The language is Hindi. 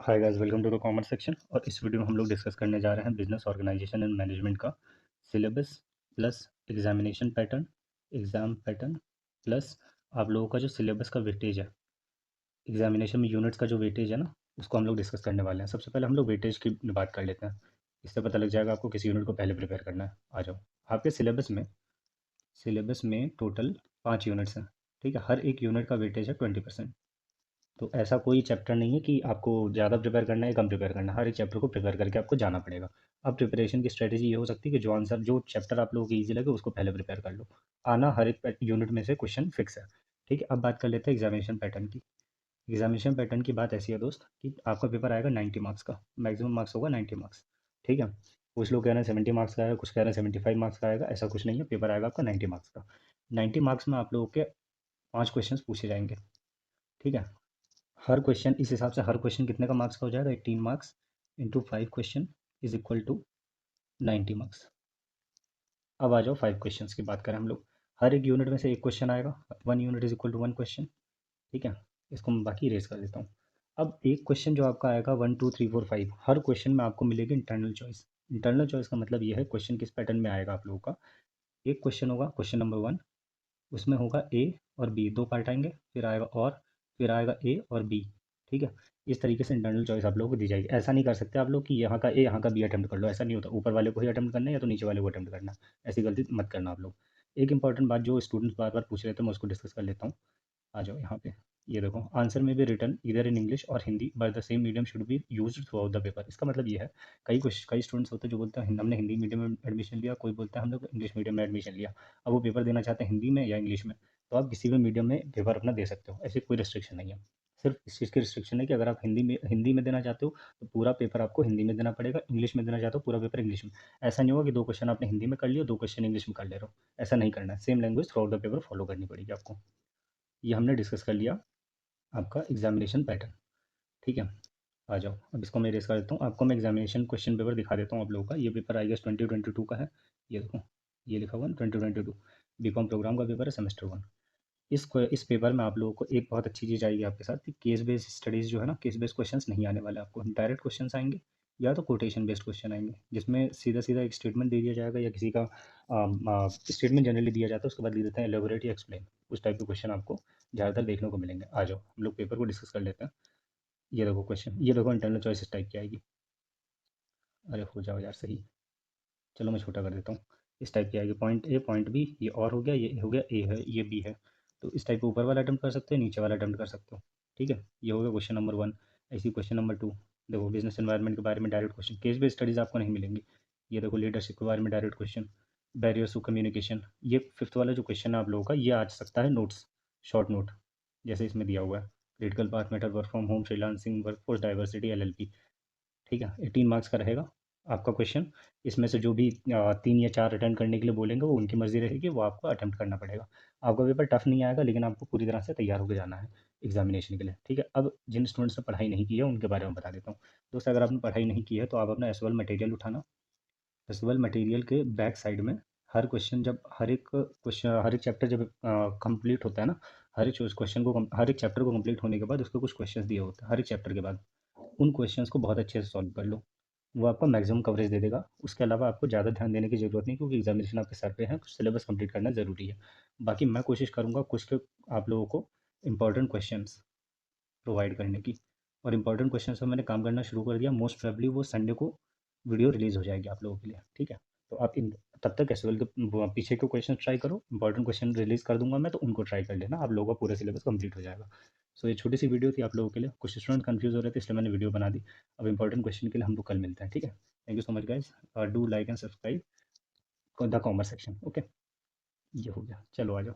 Hi guys, welcome to the commerce section. और इस वीडियो में हम लोग डिस्कस करने जा रहे हैं बिजनेस ऑर्गेनाइजेशन एंड मैनेजमेंट का syllabus plus exam pattern plus आप लोगों का जो सिलेबस का वेटेज है, एग्जामिनेशन में यूनिट्स का जो वेटेज है ना, उसको हम लोग डिस्कस करने वाले हैं। सबसे पहले हम लोग वेटेज की बात कर लेते हैं। इससे पता लग जाएगा आपको किस यूनिट को पहले प्रिपेयर करना है। आ जाओ। आपके सिलेबस में टोटल 5 यूनिट्स हैं। ठीक है, हर एक यूनिट का वेटेज है 20%। तो ऐसा कोई चैप्टर नहीं है कि आपको ज़्यादा प्रिपेयर करना है कम प्रिपेयर करना है, हर एक चैप्टर को प्रिपेयर करके आपको जाना पड़ेगा। अब प्रिपरेशन की स्ट्रेटजी ये हो सकती है कि जो चैप्टर आप लोगों को ईजी लगे उसको पहले प्रिपेयर कर लो। आना हर एक यूनिट में से क्वेश्चन फिक्स है। ठीक है, अब बात कर लेते हैं एग्जामिनेशन पैटर्न की। एग्जामिनेशन पैटर्न की बात ऐसी है दोस्त कि आपका पेपर आएगा 90 मार्क्स का, मैक्सिमम मार्क्स होगा 90 मार्क्स। ठीक है, कुछ लोग कह रहे हैं 70 मार्क्स का आएगा, कुछ कह रहे हैं 75 मार्क्स का आएगा। ऐसा कुछ नहीं है, पेपर आएगा आपका 90 मार्क्स का। 90 मार्क्स में आप लोगों के 5 क्वेश्चन पूछे जाएंगे। ठीक है, हर क्वेश्चन इस हिसाब से हर क्वेश्चन कितने का मार्क्स का हो जाएगा, 18 marks into 5 question is equal to 90 marks. अब आ जाओ 5 क्वेश्चन की बात करें हम लोग। हर एक यूनिट में से एक क्वेश्चन आएगा, 1 unit is equal to 1 question. ठीक है, इसको मैं बाकी इरेज कर देता हूँ। अब एक क्वेश्चन जो आपका आएगा 1 2 3 4 5, हर क्वेश्चन में आपको मिलेगी इंटरनल चॉइस। इंटरनल चॉइस का मतलब ये है क्वेश्चन किस पैटर्न में आएगा आप लोगों का। एक क्वेश्चन होगा क्वेश्चन नंबर 1, उसमें होगा ए और बी, दो पार्ट आएंगे, फिर आएगा ए और बी। ठीक है, इस तरीके से इंटरनल चॉइस आप लोगों को दी जाएगी। ऐसा नहीं कर सकते आप लोग कि यहाँ का ए यहाँ का बी अटेम्प्ट कर लो, ऐसा नहीं होता। ऊपर वाले को ही अटेम्प्ट करना है या तो नीचे वाले को अटेम्प्ट करना है, ऐसी गलती मत करना आप लोग। एक इंपॉर्टेंट बात जो स्टूडेंट्स बार बार पूछ रहे थे, मैं उसको डिस्कस कर लेता हूँ। आ जाओ यहाँ पे। ये देखो, आंसर में भी रिटर्न इधर इन इंग्लिश और Hindi by the same medium should be used through out the paper. इसका मतलब ये है, कई स्टूडेंट्स होते हैं जो बोलते हैं हमने हिंदी मीडियम में एडमिशन लिया, कोई बोलता है हम लोग इंग्लिश मीडियम में एडमिशन लिया। अब वो पेपर देना चाहते हैं हिंदी में या इंग्लिश में, तो आप किसी भी मीडियम में पेपर अपना दे सकते हो, ऐसी कोई रिस्ट्रिक्शन नहीं है। सिर्फ इस चीज़ की रिस्ट्रिक्शन है कि अगर आप हिंदी में देना चाहते हो तो पूरा पेपर आपको हिंदी में देना पड़ेगा, इंग्लिश में देना चाहते हो पूरा पेपर इंग्लिश में। ऐसा नहीं होगा कि 2 क्वेश्चन आपने हिंदी में कर लिया, 2 क्वेश्चन इंग्लिश में कर ले रहे हो। ऐसा नहीं करना है, same language through out the paper follow करनी पड़ेगी आपको। ये हमने डिस्कस कर लिया आपका एग्जामिनेशन पैटर्न। ठीक है, आ जाओ। अब इसको मैं रेस कर देता हूँ, आपको मैं एग्जामिनेशन क्वेश्चन पेपर दिखा देता हूँ आप लोगों का। ये पेपर आई गेस 2022 का है। ये देखो, ये लिखा हुआ है 2022 बीकॉम प्रोग्राम का पेपर है, सेमेस्टर 1। इस पेपर में आप लोगों को एक बहुत अच्छी चीज़ आएगी आपके साथ कि केस बेस्ड स्टडीज़ जो है ना, केस बेस्ड क्वेश्चंस नहीं आने वाले आपको। डायरेक्ट क्वेश्चंस आएंगे या तो कोटेशन बेस्ड क्वेश्चन आएंगे, जिसमें सीधा सीधा एक स्टेटमेंट दे दिया जाएगा या किसी का स्टेटमेंट जनरली दिया जाता है, उसके बाद लिख देते हैं एलेबोरेट या एक्सप्लेन। उस टाइप के क्वेश्चन आपको ज़्यादातर देखने को मिलेंगे। आ जाओ हम लोग पेपर को डिस्कस कर लेते हैं। ये देखो क्वेश्चन, ये देखो इंटरनल चॉइस इस टाइप की आएगी। अरे हो जाओ यार सही, चलो मैं छोटा कर देता हूँ। इस टाइप की आएगी, पॉइंट ए पॉइंट बी, ये और हो गया, ये हो गया ए है, ये बी है। तो इस टाइप के ऊपर वाला अटेम्प्ट कर सकते हो, नीचे वाला अटेम्प्ट कर सकते हो। ठीक है, ये हो गया क्वेश्चन नंबर 1। ऐसी क्वेश्चन नंबर 2, देखो बिजनेस एनवायरनमेंट के बारे में direct question, case based studies आपको नहीं मिलेंगी। ये देखो लीडरशिप के बारे में direct question, barriers to communication. ये फिफ्थ वाला जो क्वेश्चन है आप लोगों का, ये आ सकता है नोट्स, शॉर्ट नोट, जैसे इसमें दिया हुआ है critical path method, work from home, freelancing, workforce diversity, LLP. ठीक है, 18 मार्क्स का रहेगा आपका क्वेश्चन। इसमें से जो भी 3 या 4 अटेम्प्ट करने के लिए बोलेंगे वो उनकी मर्जी रहेगी, वो आपको अटेम्प्ट करना पड़ेगा। आपका पेपर टफ नहीं आएगा, लेकिन आपको पूरी तरह से तैयार होकर जाना है एग्जामिनेशन के लिए। ठीक है, अब जिन स्टूडेंट्स ने पढ़ाई नहीं की है उनके बारे में बता देता हूँ। दोस्त, अगर आपने पढ़ाई नहीं की है तो आप अपना एसवाल मटेरियल उठाना। एसवाल मटेरियल के बैक साइड में हर क्वेश्चन, जब हर एक चैप्टर जब कंप्लीट होता है ना, हर एक चैप्टर को कंप्लीट होने के बाद उसके कुछ क्वेश्चंस दिए होते हैं हर एक चैप्टर के बाद। उन क्वेश्चंस को बहुत अच्छे से सॉल्व कर लो, वो आपका मैक्सिमम कवरेज दे देगा। उसके अलावा आपको ज़्यादा ध्यान देने की ज़रूरत नहीं, क्योंकि एग्जामिनेशन आपके सर पे है, कुछ सिलेबस कंप्लीट करना ज़रूरी है। बाकी मैं कोशिश करूँगा कुछ के आप लोगों को इंपॉर्टेंट क्वेश्चंस प्रोवाइड करने की। और इंपॉर्टेंट क्वेश्चंस पर मैंने काम करना शुरू कर दिया, मोस्ट प्रोबेबली वो संडे को वीडियो रिलीज़ हो जाएगी आप लोगों के लिए। ठीक है, तो आप इन तब तक एस के पीछे के क्वेश्चन ट्राई करो, इंपॉर्टेंट क्वेश्चन रिलीज़ कर दूंगा मैं, तो उनको ट्राई कर लेना, आप लोगों का पूरा सिलेबस कंप्लीट हो जाएगा। सो ये छोटी सी वीडियो थी आप लोगों के लिए, कुछ स्टूडेंट कंफ्यूज हो रहे थे इसलिए मैंने वीडियो बना दी। अब इंपॉर्टेंट क्वेश्चन के लिए हम लोग कल मिलते हैं। ठीक है, thank you so much guys, do like and subscribe the commerce section. Okay, ये हो गया, चलो आ जाओ।